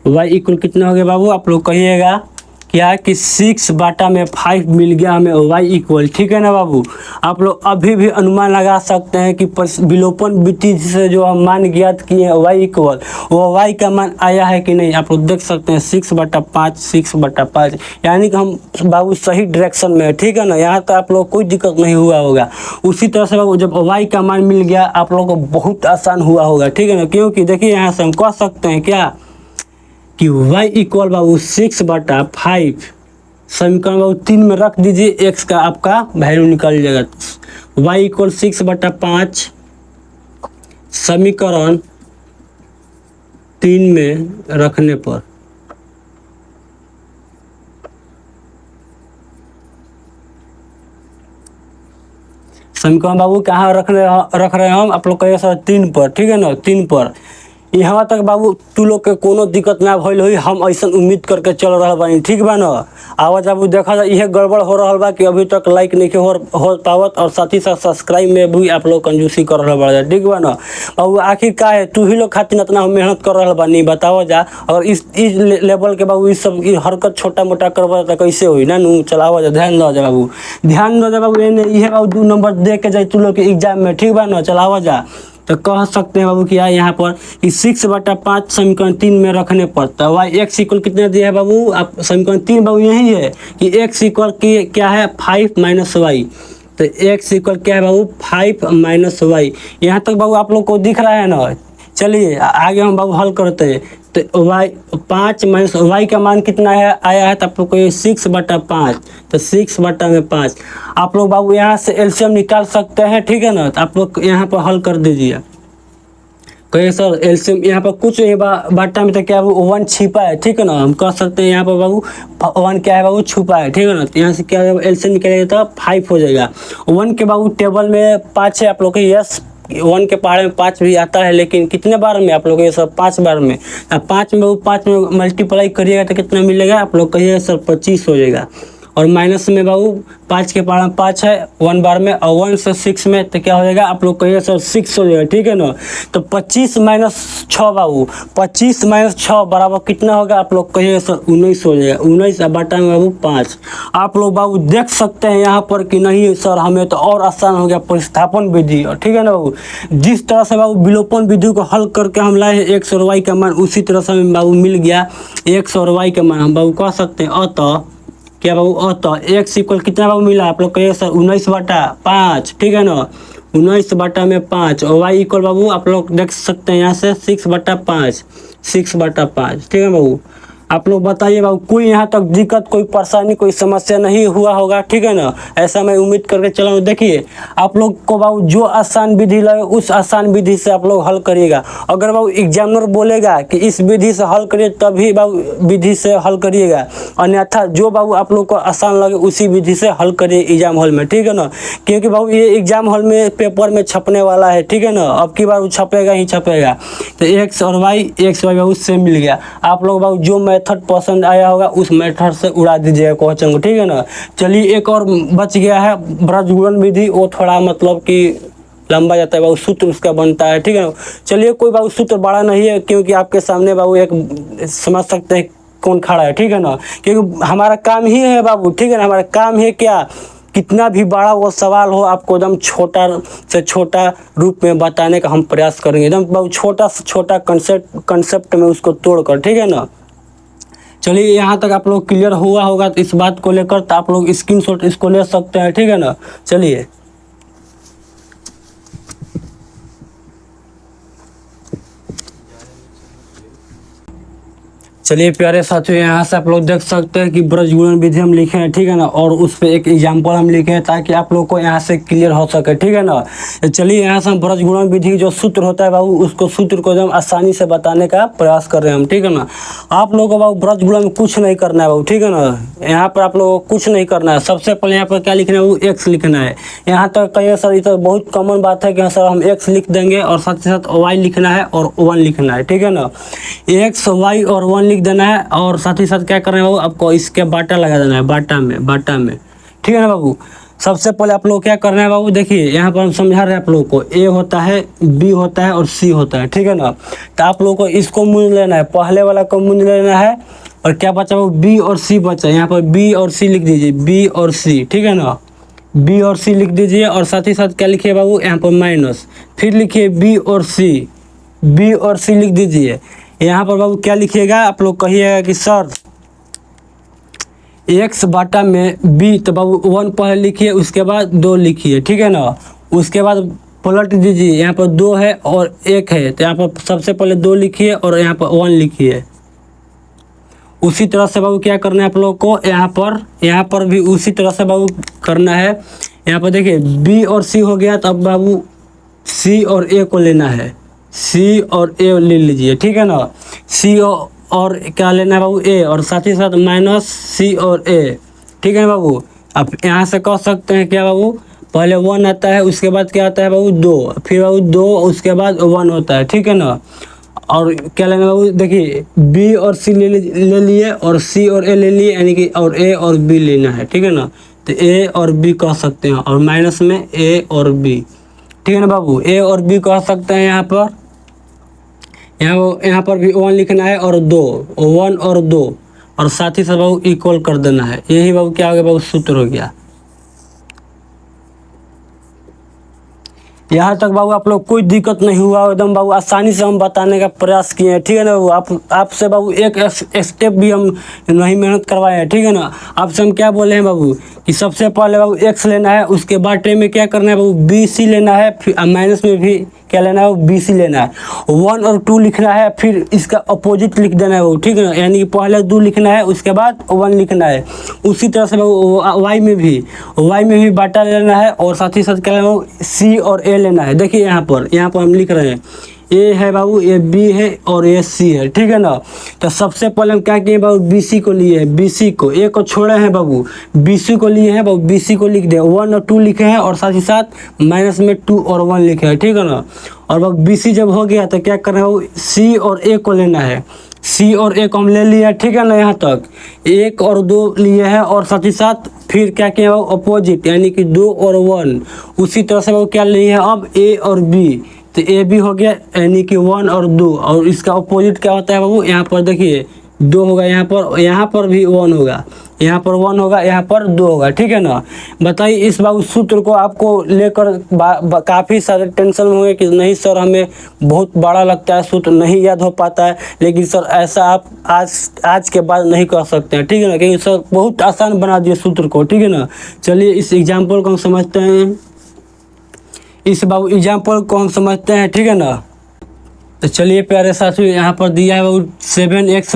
y इक्वल कितना हो गया बाबू, आप लोग कहिएगा क्या कि 6 बटा में 5 मिल गया हमें y इक्वल, ठीक है ना बाबू। आप लोग अभी भी अनुमान लगा सकते हैं कि विलोपन विधि से जो हम मान ज्ञात किए हैं y इक्वल, वो y का मान आया है कि नहीं। आप लोग देख सकते हैं 6/5 6/5, यानी कि हम बाबू सही डायरेक्शन में है, ठीक है ना। यहाँ तो आप लोग कोई दिक्कत नहीं हुआ होगा। उसी तरह से बाबू जब y का मान मिल गया आप लोग को बहुत आसान हुआ होगा, ठीक है ना, क्योंकि देखिए यहाँ से हम कह सकते हैं क्या कि y इक्वल बाबू 6/5 समीकरण बाबू 3 में रख दीजिए, x का आपका वैल्यू निकल जाएगा। y इक्वल 6/5 समीकरण 3 में रखने पर समीकरण बाबू कहाँ रख रहे हैं हम, आप लोग कहिए सर 3 पर, ठीक है ना, 3 पर। यहाँ तक बाबू तू लोग के कोनो दिक्कत ना भइल होई, हम ऐसा उम्मीद करके चल रहा बानी, ठीक बा न। आवाज बाबू देखा जा इहे गड़बड़ हो रहा बा कि अभी तक लाइक नहीं हो पावत, और साथ ही साथ सब्सक्राइब में भी आप लोग कंजूसी कर रहा बा, ठीक बा न बाबू। आखिर का है तू ही लोग खातिर इतना मेहनत कर रहा बानी, बताओ जा। अगर इस लेवल के बाबू इस सब हरकत छोटा मोटा करवा तो कैसे हुई ना नू। चलावा जा, ध्यान दो जा बाबू, ध्यान दो जा बाबू। इहे बाबू 2 नंबर दे के जाए तू लोग के एग्जाम में, ठीक बा न। चलावा जा तो कह सकते हैं बाबू कि यहाँ पर कि 6/5 समीकरण 3 में रखने पर तो वाई एक्स इक्वल कितना दिया है बाबू। आप समीकरण 3 बाबू यही है कि एक्स इक्वल की क्या है 5 - वाई। तो एक्स इक्वल क्या है बाबू 5 - वाई। यहाँ तक बाबू आप लोग को दिख रहा है ना। चलिए आगे हम बाबू हल करते हैं। तो वाई 5 - वाई का मान कितना है आया है, तो आप लोग को 6/5। तो 6/5 आप लोग बाबू यहाँ से एलसीएम निकाल सकते हैं, ठीक है ना। तो आप लोग यहाँ पर हल कर दीजिए। कहिए सर एलसीएम यहाँ पर कुछ बाटा में तो क्या बाबू 1 छिपा है, ठीक है ना। हम कह सकते हैं यहाँ पर बाबू 1 क्या है बाबू छुपा है, ठीक है ना। तो यहाँ से क्या एलसीएम निकालेगा तो 5 हो जाएगा। 1 के बाबू टेबल में 5 है आप लोग के, यस 1 के पहाड़े में 5 भी आता है, लेकिन कितने बार में आप लोग ये सब 5 बार में। 5 में 5 में मल्टीप्लाई करिएगा तो कितना मिलेगा आप लोग कहिए सर 25 हो जाएगा। और माइनस में बाबू 5 के पहाड़ में 5 है 1 बार में, और 1 से 6 में तो क्या हो जाएगा आप लोग कहिए सर 6 हो जाएगा, ठीक है ना। तो 25 - 6 बाबू, 25 - 6 बराबर कितना होगा आप लोग कहिए सर 19 हो जाएगा। 19 बटा में बाबू 5। आप लोग बाबू देख सकते हैं यहाँ पर कि नहीं सर हमें तो और आसान हो गया प्रतिस्थापन विधि, ठीक है ना बाबू। जिस तरह से बाबू विलोपन विधि को हल करके हम लाए एक्स और वाई का मान, उसी तरह से हमें बाबू मिल गया एक्स और वाई का मान। हम बाबू कह सकते हैं अतः क्या बाबू, अतः एक्स इक्वल कितना बाबू मिला आप लोग कहिए सर 19/5, ठीक है ना। 19/5 और वाई इक्वल बाबू आप लोग देख सकते हैं यहाँ से 6/5, 6/5, ठीक है बाबू। आप लोग बताइए बाबू कोई यहाँ तक दिक्कत, कोई परेशानी, कोई समस्या नहीं हुआ होगा, ठीक है ना। ऐसा मैं उम्मीद करके चला हूँ। देखिए आप लोग को बाबू जो आसान विधि लगे उस आसान विधि से आप लोग हल करिएगा। अगर बाबू एग्जामिनर बोलेगा कि इस विधि से हल करिए तभी बाबू विधि से हल करिएगा, अन्यथा जो बाबू आप लोग को आसान लगे उसी विधि से हल करिए एग्जाम हॉल में, ठीक है ना। क्योंकि बाबू ये एग्जाम हॉल में पेपर में छपने वाला है, ठीक है ना। अब की बार वो छपेगा ही छपेगा। तो एक्स और वाई बाबू सेम मिल गया। आप लोग बाबू जो मेथड पसंद आया होगा उस मेथड से उड़ा दीजिएगा क्वेश्चन को, ठीक है ना। चलिए एक और बच गया है ब्रजगुणन विधि, वो थोड़ा मतलब कि लंबा जाता है बाबू, सूत्र उसका बनता है, ठीक है ना। चलिए कोई बाबू सूत्र बड़ा नहीं है, क्योंकि आपके सामने बाबू एक समझ सकते हैं कौन खड़ा है, ठीक है ना। क्योंकि हमारा काम ही है बाबू, ठीक है ना। हमारा काम है क्या, कितना भी बड़ा वो सवाल हो आपको एकदम छोटा से छोटा रूप में बताने का हम प्रयास करेंगे, एकदम बाबू छोटा से छोटा कंसेप्ट में उसको तोड़कर, ठीक है ना। चलिए यहाँ तक आप लोग क्लियर हुआ होगा तो इस बात को लेकर, तो आप लोग स्क्रीनशॉट इसको ले सकते हैं, ठीक है ना। चलिए चलिए प्यारे साथियों, यहाँ से आप लोग देख सकते हैं कि ब्रजगुणन विधि हम लिखे हैं, ठीक है ना। और उस पर एक एग्जाम्पल हम लिखे हैं ताकि आप लोग को यहाँ से क्लियर हो सके, ठीक है ना। चलिए यहाँ से हम ब्रजगुणन विधि जो सूत्र होता है बाबू, उसको सूत्र को एकदम आसानी से बताने का प्रयास कर रहे हैं हम, ठीक है ना। आप लोगों को बाबू ब्रजगुणन में कुछ नहीं करना है बाबू, ठीक है ना। यहाँ पर आप लोगों को कुछ नहीं करना है। सबसे पहले यहाँ पर क्या लिखना है बाबू, एक्स लिखना है। यहाँ तक कहिए सर ये तो बहुत कॉमन बात है कि सर हम एक्स लिख देंगे और साथ ही साथ वाई लिखना है और 1 लिखना है, ठीक है ना। एक्स वाई और 1 लिख देना है, और साथ ही साथ क्या करना है बाबू, आपको इसके बाटा लगा देना है, बाटा में, ठीक है ना बाबू। सबसे पहले आप लोग क्या करना है बाबू, देखिए यहाँ पर हम समझा रहे हैं आप लोगों को, ए होता है, बी होता है और सी होता है, ठीक है ना। तो आप लोगों को इसको मूंज लेना है, पहले वाला को मूंज लेना है, और क्या बचा बाबू बी और सी बचा। यहाँ पर बी और सी लिख दीजिए, बी और सी, ठीक है ना। बी और सी लिख दीजिए, और साथ ही साथ क्या लिखिए बाबू यहाँ पर माइनस, फिर लिखिए बी और सी, बी और सी लिख दीजिए। यहाँ पर बाबू क्या लिखिएगा आप लोग कहिएगा कि सर एक्स बाटा में बी, तो बाबू 1 पहले लिखिए, उसके बाद 2 लिखिए, ठीक है ना। उसके बाद पलट दीजिए, यहाँ पर 2 है और 1 है, तो यहाँ पर सबसे पहले 2 लिखिए और यहाँ पर 1 लिखिए। उसी तरह से बाबू क्या करना है आप लोग को, यहाँ पर भी उसी तरह से बाबू करना है। यहाँ पर देखिए बी और सी हो गया, तो अब बाबू सी और ए को लेना है, सी और ए ले लीजिए, ठीक है ना। सी और क्या लेना है बाबू, ए, और साथ ही साथ माइनस सी और ए, ठीक है बाबू। अब यहाँ से कह सकते हैं क्या बाबू, पहले 1 आता है, उसके बाद क्या आता है बाबू 2, फिर बाबू 2, उसके बाद 1 होता है, ठीक है ना। और क्या लेना बाबू, देखिए बी और सी ले लिए और सी और ए ले लिए, यानी कि और ए और बी लेना है, ठीक है ना। तो ए और बी कह सकते हैं और माइनस में ए और बी, ठीक है ना बाबू। ए और बी कह सकते हैं यहाँ पर भी 1 लिखना है और 2, 1 और 2 और साथ ही साथ बाबू इक्वल कर देना है। यही बाबू क्या हो गया बाबू, सूत्र हो गया। यहाँ तक बाबू आप लोग कोई दिक्कत नहीं हुआ, एकदम बाबू आसानी से हम बताने का प्रयास किए हैं, ठीक है ना बाबू। आपसे बाबू एक स्टेप भी हम नहीं मेहनत करवाए हैं, ठीक है ना। आपसे हम क्या बोले हैं बाबू कि सबसे पहले बाबू एक्स लेना है, उसके बाद ट्रे में क्या करना है बाबू, बी सी लेना है, फिर माइनस में भी क्या लेना है, बी सी लेना है। 1 और 2 लिखना है, फिर इसका अपोजिट लिख देना है बाबू, ठीक है ना। यानी कि पहले 2 लिखना है, उसके बाद 1 लिखना है। उसी तरह से बाबू वाई में भी बाटा लेना है और साथ ही साथ क्या लेना है, सी और ए लेना है। देखिए यहाँ पर हम लिख रहे हैं ए है बाबू, ये बी है और ये सी है, ठीक है ना। तो सबसे पहले हम क्या किए बाबू, बी सी को लिए हैं, बी सी को ए को छोड़े हैं बाबू, बी सी को लिए हैं बाबू, बी सी को लिख दें। 1 और 2 लिखे हैं और साथ ही साथ माइनस में 2 और 1 लिखे हैं, ठीक है ना। और बाबू बी सी जब हो गया तो क्या करना है बाबू, सी और ए को लेना है। सी और ए को हम ले लिए, ठीक है ना। यहाँ तक 1 और 2 लिए हैं और साथ ही साथ फिर क्या किया बाबू, अपोजिट यानी कि 2 और 1। उसी तरह से बाबू क्या लिए हैं अब, ए और बी। तो ए भी हो गया यानी कि 1 और 2 और इसका अपोजिट क्या होता है बाबू, यहाँ पर देखिए 2 होगा, यहाँ पर भी 1 होगा, यहाँ पर 1 होगा, यहाँ पर 2 होगा, ठीक है ना। बताइए इस बाबू सूत्र को आपको लेकर काफ़ी सारे टेंशन में होंगे कि नहीं सर हमें बहुत बड़ा लगता है, सूत्र नहीं याद हो पाता है। लेकिन सर ऐसा आप आज के बाद नहीं कर सकते हैं, ठीक है ना, क्योंकि सर बहुत आसान बना दिए सूत्र को, ठीक है ना। चलिए इस एग्जाम्पल को हम समझते हैं, ठीक है ना। तो चलिए प्यारे साथियों, यहाँ पर दिया है बाबू 7x -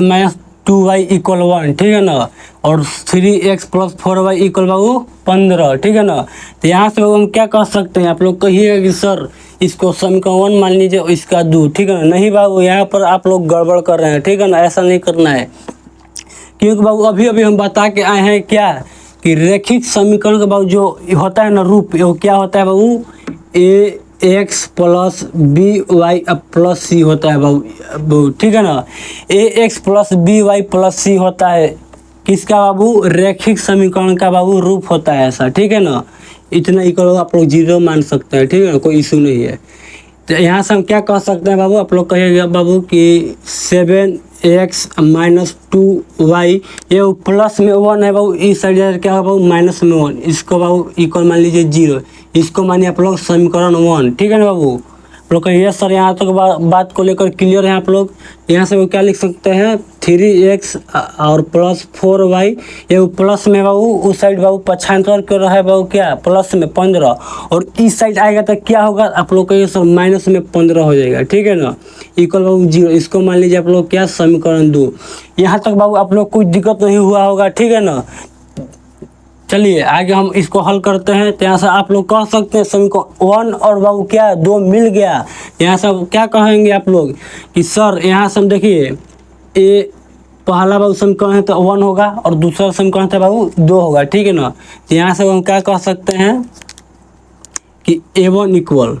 2y = 1, ठीक है ना। और 3x + 4y = बाबू 15, ठीक है ना। तो यहाँ से बाबू हम क्या कर सकते हैं, आप लोग कहिएगा कि सर इसको समीकरण 1 मान लीजिए, इसका 2, ठीक है ना। नहीं बाबू, यहाँ पर आप लोग गड़बड़ कर रहे हैं, ठीक है ना, ऐसा नहीं करना है। क्योंकि बाबू अभी हम बता के आए हैं क्या कि रैखिक समीकरण का बाबू जो होता है ना रूप, वो क्या होता है बाबू, ax + by + c होता है बाबू, ठीक है ना। ax + by + c होता है किसका बाबू, रैखिक समीकरण का बाबू रूप होता है ऐसा, ठीक है ना। इतना इक्वल आप लोग 0 मान सकते हैं, ठीक है ना, कोई इशू नहीं है। तो यहाँ से हम क्या कह सकते हैं बाबू, आप लोग कहिएगा बाबू कि 7x - 2y, ये प्लस में 1 है बाबू, इस साइड क्या है बाबू, माइनस में 1, इसको बाबू इक्वल मान लीजिए 0, इसको मानिए आप लोग समीकरण 1, ठीक है ना बाबू। आप लोग कहिए सर यहाँ तक बात को लेकर क्लियर है आप लोग। यहाँ से वो क्या लिख सकते हैं, 3x और + 4y, ये प्लस में बाबू, उस साइड बाबू पक्षांतर कर रहा है बाबू क्या, प्लस में 15, और इस साइड आएगा तो क्या होगा, आप लोग कहिए सर माइनस में 15 हो जाएगा, ठीक है ना, इक्वल बाबू 0। इसको मान लीजिए आप लोग क्या, समीकरण 2। यहाँ तक बाबू आप लोग कोई दिक्कत नहीं हुआ होगा, ठीक है ना। चलिए आगे हम इसको हल करते हैं। तो यहाँ से आप लोग कह सकते हैं समीकरण 1 और बाबू क्या 2 मिल गया। यहाँ से क्या कहेंगे आप लोग कि सर यहाँ से हम देखिए, ए पहला बाबू समीकरण है तो 1 होगा और दूसरा समीकरण है बाबू 2 होगा, ठीक है ना। तो यहाँ से हम क्या कह सकते हैं कि a1 इक्वल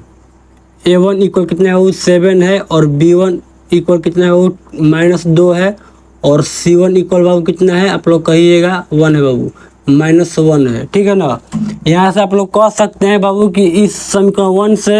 कितना है वो 7 है, और b1 इक्वल कितना है वो -2 है, और c1 इक्वल बाबू कितना है, आप लोग कहिएगा 1 है बाबू, -1 है, ठीक है ना। यहाँ से आप लोग कह सकते हैं बाबू कि इस समीकरण 1 से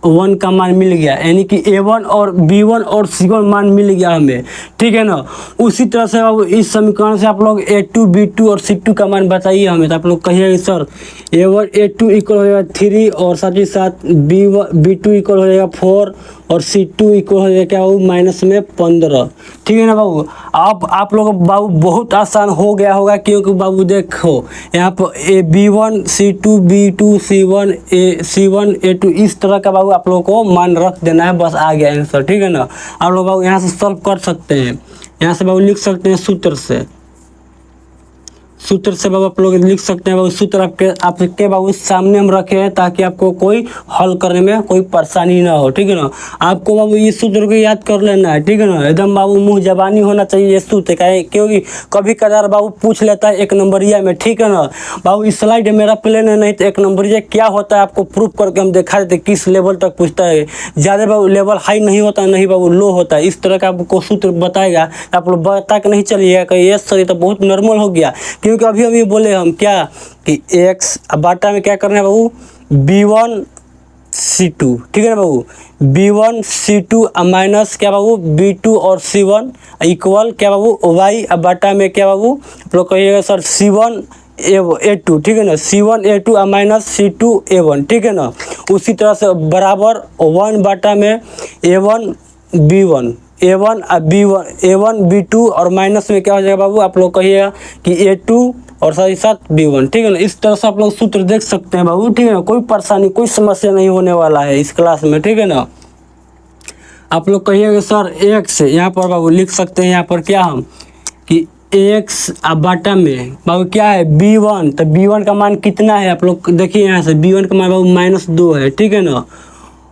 1 का मान मिल गया, यानी कि a1 और b1 और c1 मान मिल गया हमें, ठीक है ना। उसी तरह से बाबू इस समीकरण से आप लोग a2 b2 और c2 का मान बताइए हमें। तो आप लोग कहिए सर a2 इक्वल हो जाएगा 3 और साथ ही साथ b2 इक्वल हो जाएगा 4 और c2 इक्वल हो जाएगा क्या बाबू, -15, ठीक है ना बाबू। अब आप लोग बाबू बहुत आसान हो गया होगा, क्योंकि बाबू देखो यहाँ पर b1 c2 b2 c1 a2 इस तरह का बाबू आप लोगों को मान रख देना है, बस आ गया आंसर, ठीक है ना। आप लोग बाबू यहाँ से सॉल्व कर सकते हैं, यहाँ से बाबू लिख सकते हैं सूत्र से बाबू आप लोग लिख सकते हैं बाबू। सूत्र आपके बाबू सामने हम रखे हैं ताकि आपको कोई हल करने में कोई परेशानी ना हो, ठीक है ना। आपको बाबू ये सूत्र को याद कर लेना है, ठीक है ना। एकदम बाबू मुँह जबानी होना चाहिए ये सूत्र का, क्योंकि कभी कदार बाबू पूछ लेता है एक नंबरिया में, ठीक है ना। बाबू स्लाइड मेरा प्लेन है, नहीं तो एक नंबरिया क्या होता है आपको प्रूफ करके हम दिखा देते किस लेवल तक पूछता है। ज़्यादा बाबू लेवल हाई नहीं होता, नहीं बाबू लो होता है। इस तरह का आपको सूत्र बताएगा, आप लोग बता के नहीं चलिएगा कि ये सर ये तो बहुत नॉर्मल हो गया, क्योंकि अभी बोले हम क्या कि x बाटा में क्या करना है बाबू, B1C2, ठीक है ना बाबू। B1C2 माइनस क्या बाबू B2 और C1 इक्वल क्या बाबू y बाटा में क्या बाबू आप लोग कहिएगा सर C1A2, ठीक है ना। C1A2 माइनस C2A1, ठीक है ना। उसी तरह से बराबर 1 बाटा में A1B1 A1 B2 और माइनस में क्या हो जाएगा बाबू आप लोग कहिएगा कि A2 और साथ ही साथ B1, ठीक है ना। इस तरह से आप लोग सूत्र देख सकते हैं बाबू, ठीक है ना। कोई परेशानी कोई समस्या नहीं होने वाला है इस क्लास में, ठीक है ना। आप लोग कहिएगा सर x यहाँ पर बाबू लिख सकते हैं, यहाँ पर क्या हम कि x बाटा में बाबू क्या है B1, तो B1 का मान कितना है आप लोग देखिए यहाँ से, B1 का मान बाबू -2 है, ठीक है ना।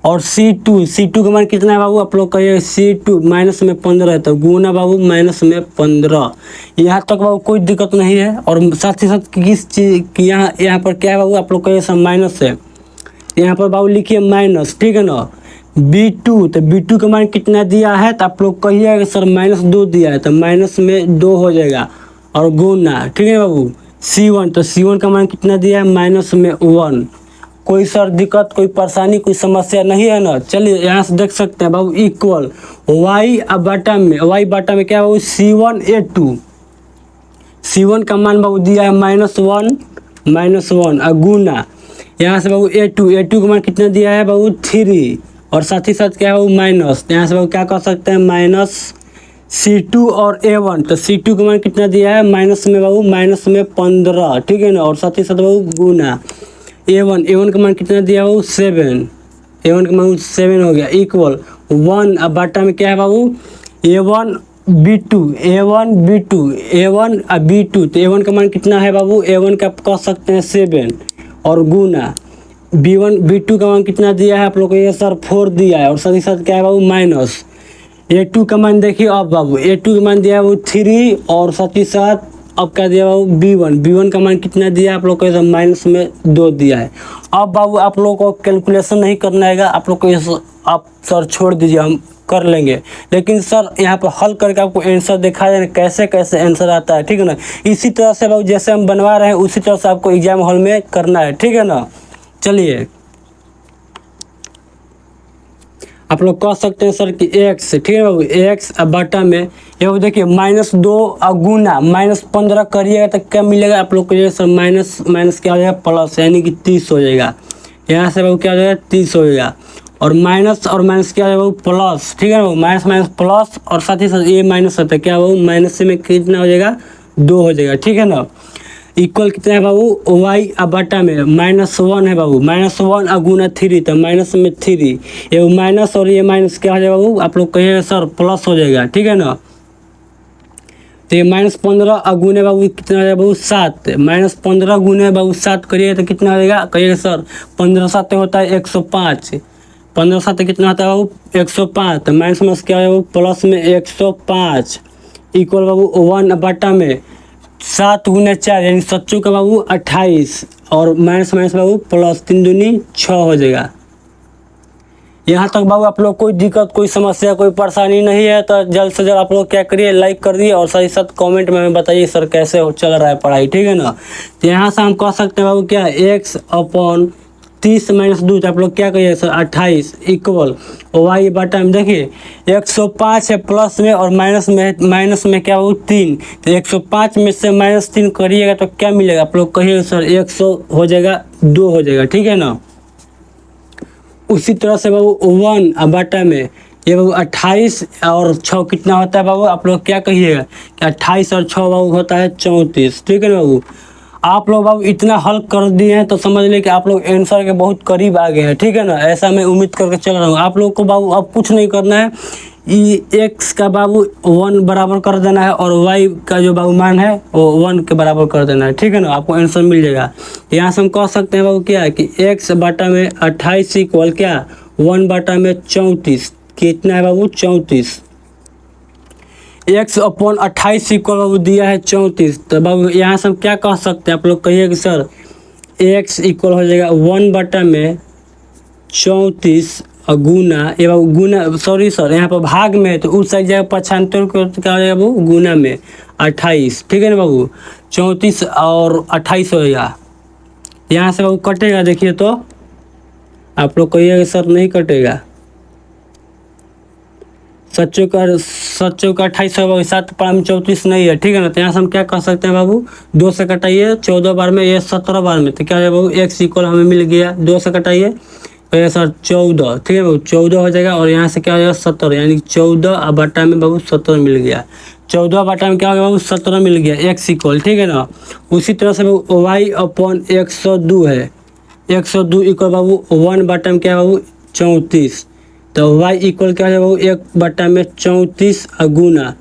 और C2 का मान कितना है बाबू आप लोग कहिए C2 माइनस में 15 है, तो गुना बाबू माइनस में 15। यहाँ तक बाबू कोई दिक्कत नहीं है। और साथ ही साथ किस चीज़ की यहाँ पर क्या है बाबू आप लोग कहिए सब माइनस है, यहाँ पर बाबू लिखिए माइनस, ठीक है ना। B2 तो B2 का मान कितना दिया है तो आप लोग कहिएगा सर -2 दिया है, तो माइनस में 2 हो जाएगा और गुना, ठीक है बाबू। C1 तो C1 का मान कितना दिया है माइनस में 1। कोई सर दिक्कत कोई परेशानी कोई समस्या नहीं है ना। चलिए यहाँ से देख सकते हैं बाबू इक्वल y बाटा में क्या बाबू C1 का मान बाबू दिया है -1 और गुना यहाँ से बाबू A2 का मान कितना दिया है बाबू 3 और साथ ही साथ क्या है बाबू माइनस, यहाँ से बाबू क्या कर सकते हैं माइनस C2 और A1, तो C2 का मान कितना दिया है माइनस में बाबू -15, ठीक है ना। और साथ ही साथ बाबू गुना A1 का मान कितना दिया बाबू 7, A1 का मान 7 हो गया इक्वल 1 अब बाटा में क्या है बाबू A1 B2 तो A1 का मान कितना है बाबू A1 का कह सकते हैं 7 और गुना B2 का मान कितना दिया है आप लोग को ये सर 4 दिया है और साथ ही साथ क्या है बाबू माइनस A2 का मान देखिए अब बाबू A2 का मान दिया है बाबू 3 और साथ ही साथ अब क्या दिया बाबू B1 का मान कितना दिया है आप लोग को माइनस में 2 दिया है। अब बाबू आप लोग को कैलकुलेशन नहीं करना है, आप लोग को आप सर छोड़ दीजिए हम कर लेंगे, लेकिन सर यहाँ पर हल करके आपको आंसर दिखा देना कैसे कैसे आंसर आता है, ठीक है ना। इसी तरह से बाबू जैसे हम बनवा रहे हैं उसी तरह से आपको एग्जाम हॉल में करना है, ठीक है ना। चलिए आप लोग कह सकते हैं सर कि x, ठीक है बाबू x अब बाटा में ये देखिए -2 और गुना -15 करिएगा तो क्या मिलेगा आप लोग को ये सर माइनस क्या हो जाएगा प्लस, यानी कि 30 हो जाएगा। यहाँ से बाबू क्या हो जाएगा 30 हो जाएगा और माइनस क्या हो जाएगा बाबू प्लस, ठीक है बाबू माइनस प्लस और साथ ही साथ ये माइनस होता है क्या बाबू माइनस में कितना हो जाएगा 2 हो जाएगा, ठीक है ना। इक्वल कितना है बाबू y बाटा में -1 है बाबू -1 गुना 3 तो माइनस में 3 ये माइनस और ये माइनस क्या हो जाएगा बाबू आप लोग कहिएगा सर प्लस हो जाएगा, ठीक है ना। तो ये -15 गुने बाबू कितना हो जाएगा बाबू 7 -15 गुने बाबू 7 करिएगा तो कितना हो जाएगा कहिएगा सर 15 7 होता है 105 15 7 कितना होता है बाबू 105 तो माइनस क्या है बाबू प्लस में 105 इक्वल बाबू 1 बाटा में 7 गुने 4 यानी 7 का बाबू 28 और माइनस बाबू प्लस 3 दूनी 6 हो जाएगा। यहाँ तक बाबू आप लोग कोई दिक्कत कोई समस्या कोई परेशानी नहीं है तो जल्द से जल्द आप लोग क्या करिए लाइक कर दिए और साथ ही साथ कमेंट में हमें बताइए सर कैसे चल रहा है पढ़ाई, ठीक है ना। तो यहाँ से हम कह सकते हैं बाबू क्या x अपॉन 30 - 2 तो आप लोग क्या कहिए सर 28 इक्वल y बाटा में देखिए 105 है प्लस में और माइनस में क्या हो 3 तो 105 में से -3 करिएगा तो क्या मिलेगा आप लोग कहिए सर 100 हो जाएगा 2 हो जाएगा, ठीक है ना। उसी तरह से बाबू 1 बाटा में ये बाबू 28 और 6 कितना होता है बाबू आप लोग क्या कहिएगा कि 28 और 6 बाबू होता है 34, ठीक है ना बाबू। आप लोग बाबू इतना हल कर दिए हैं तो समझ ले कि आप लोग आंसर के बहुत करीब आ गए हैं, ठीक है ना। ऐसा मैं उम्मीद करके चल रहा हूँ। आप लोग को बाबू अब कुछ नहीं करना है, एक्स का बाबू 1 बराबर कर देना है और वाई का जो बाबू मान है वो 1 के बराबर कर देना है, ठीक है ना। आपको आंसर मिल जाएगा। यहाँ से हम कह सकते हैं बाबू क्या है कि x बटा में 28 इक्वल क्या 1 बटा में 34, कितना है बाबू 34। x अपॉन 28 इक्वल बाबू दिया है 34, तो बाबू यहाँ से हम क्या कह सकते हैं, आप लोग कहिए कि सर x इक्वल हो जाएगा 1 बटा में 34 गुना, ये बाबू गुना, सॉरी सर यहाँ पर भाग में है तो उस साइड जाएगा 75 को क्या हो जाएगा बाबू गुना में 28, ठीक है ना बाबू। 34 और 28 हो जाएगा, यहाँ से बाबू कटेगा, देखिए तो आप लोग कहिएगा सर नहीं कटेगा, सच्चों का 28 है बाबू, 7 पाँच में 34 नहीं है, ठीक है ना। तो यहाँ से हम क्या कर सकते हैं बाबू 2 से कटाइए 14 बार में, ये 17 बार में, तो क्या है बाबू x इक्वल हमें मिल गया, 2 से कटाइए तो ये सर 14, ठीक है बाबू 14 हो जाएगा और यहाँ से क्या हो जाएगा 17, यानी 14 बटा में बाबू 17 मिल गया, 14 बटा में क्या हो गया बाबू 17 मिल गया x इक्वल, ठीक है ना। उसी तरह से बाबू y अपॉन 102 है, 102 इक्वल बाबू 1 बटा में क्या है बाबू 34, तो y इक्वल क्या है बाबू 1 बटा में 34 गुना,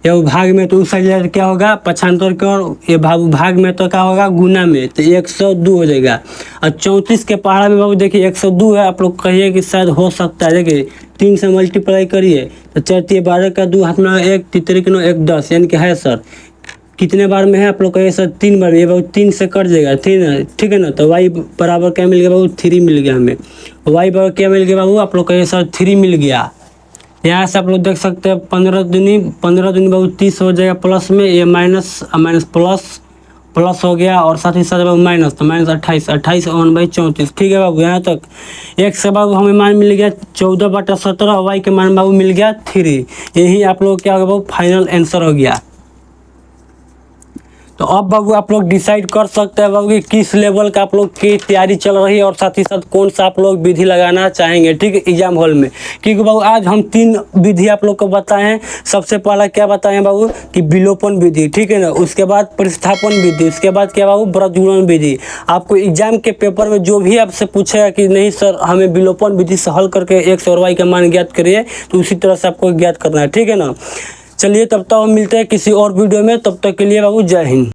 ये भाग में तो उस साइड क्या होगा 75 के, और ये भाग में तो क्या होगा गुना में, तो 102 हो जाएगा। और 34 के पहाड़ा में बाबू देखिए 102 है, आप लोग कहिए कि शायद हो सकता है, देखिए 3 से मल्टीप्लाई करिए तो 4 12 का 2 हाथ में 1 3 9 1 10, यानी कि है सर कितने बार में है, आप लोग कहिए सर 3 बार में, ये बाबू 3 से कट जाएगा, ठीक है ना। तो y बराबर क्या मिल गया बाबू 3 मिल गया हमें, y बराबर क्या मिल गया बाबू, आप लोग कहिए सर 3 मिल गया। यहाँ से आप लोग देख सकते हैं 15 दूनी बाबू 30 हो जाएगा प्लस में, ये माइनस प्लस हो गया और साथ ही साथ बाबू माइनस, तो माइनस 28 1/34, ठीक है बाबू। यहाँ तक x से बाबू हमें मान मिल गया 14 बटा 17, y के मान बाबू मिल गया 3, यही आप लोग क्या होगा बाबू फाइनल आंसर हो गया। तो अब बाबू आप लोग डिसाइड कर सकते हैं बाबू कि किस लेवल का आप लोग की तैयारी चल रही है और साथ ही साथ कौन सा आप लोग विधि लगाना चाहेंगे, ठीक है एग्जाम हॉल में। क्योंकि बाबू आज हम 3 विधि आप लोग को बताए हैं। सबसे पहला क्या बताए हैं बाबू कि विलोपन विधि, ठीक है ना, उसके बाद प्रतिस्थापन विधि, उसके बाद क्या बाबू प्रजुड़न विधि। आपको एग्जाम के पेपर में जो भी आपसे पूछेगा कि नहीं सर हमें विलोपन विधि से हल करके x और y का मान ज्ञात करिए, तो उसी तरह से आपको ज्ञात करना है, ठीक है ना। चलिए तब तक हम मिलते हैं किसी और वीडियो में, तब तक के लिए बाबू जय हिंद।